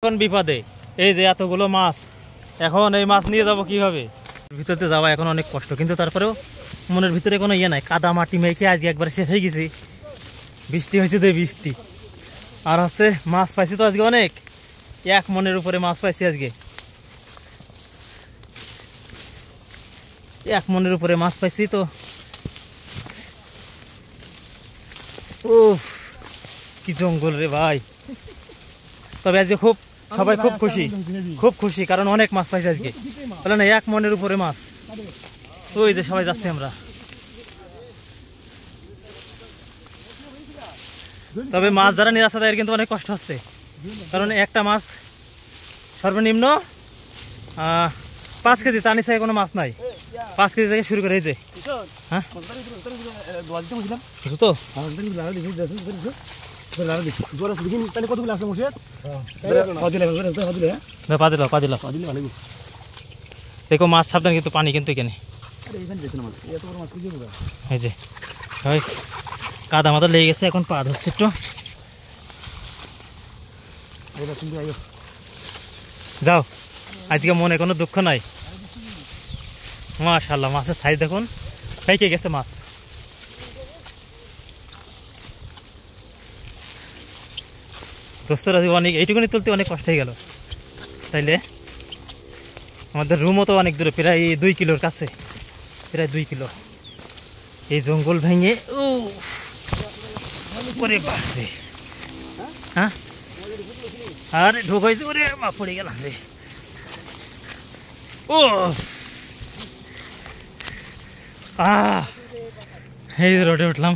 এখন বিপদে এই যে এতগুলো মাছ, এখন এই মাছ নিয়ে যাব কিভাবে? ভিতরে যাওয়া এখন অনেক কষ্ট, কিন্তু তারপরেও মনের ভিতরে কোনো ইয়ে নাই। কাদা মাটি মেখে আজকে একবার শেষ হয়ে গেছি। বৃষ্টি হয়েছে তো বৃষ্টি, আর হচ্ছে মাছ পাইছি তো আজকে অনেক, 1 মনের উপরে মাছ পাইছি আজকে। 1 মনের উপরে মাছ পাইছি তো। উফ, কি জঙ্গল রে ভাই। তবে আজকে সবাই খুব খুশি, কারণ অনেক মাছ পাইছে আজকে। বলে না 1 মনের উপরে মাছ। ওই যে সবাই যাচ্ছি আমরা। তবে মাছ যারা নিয়ে আসছে তাদের কিন্তু অনেক কষ্ট হচ্ছে, কারণ একটা মাছ সর্বনিম্ন 5 কেজি, তার নিচে কোনো মাছ নাই। 5 কেজি থেকে শুরু করে এই যে, হ্যাঁ তো দেখো মাছ সাবধান, কিন্তু পানি কিন্তু এখানে এই যে কাদা মাথা লেগে গেছে, এখন পা ধরছে একটু। যাও, আজকে মনে কোনো দুঃখ নাই। মাশাআল্লাহ, মাছের সাইজ দেখুন, পেকে গেছে মাছ। দোস্তরা অনেক, এইটুকুনি তুলতে অনেক কষ্ট হয়ে গেল। তাইলে আমাদের রুমও তো অনেক দূরে, প্রায় 2 কিলোর কাছে, প্রায় 2 কিলো। এই জঙ্গল ভেঙে হ্যাঁ, আরে ঢোকাইছে, ওরে মা পড়ে গেলাম রে। ও এই রোডে উঠলাম।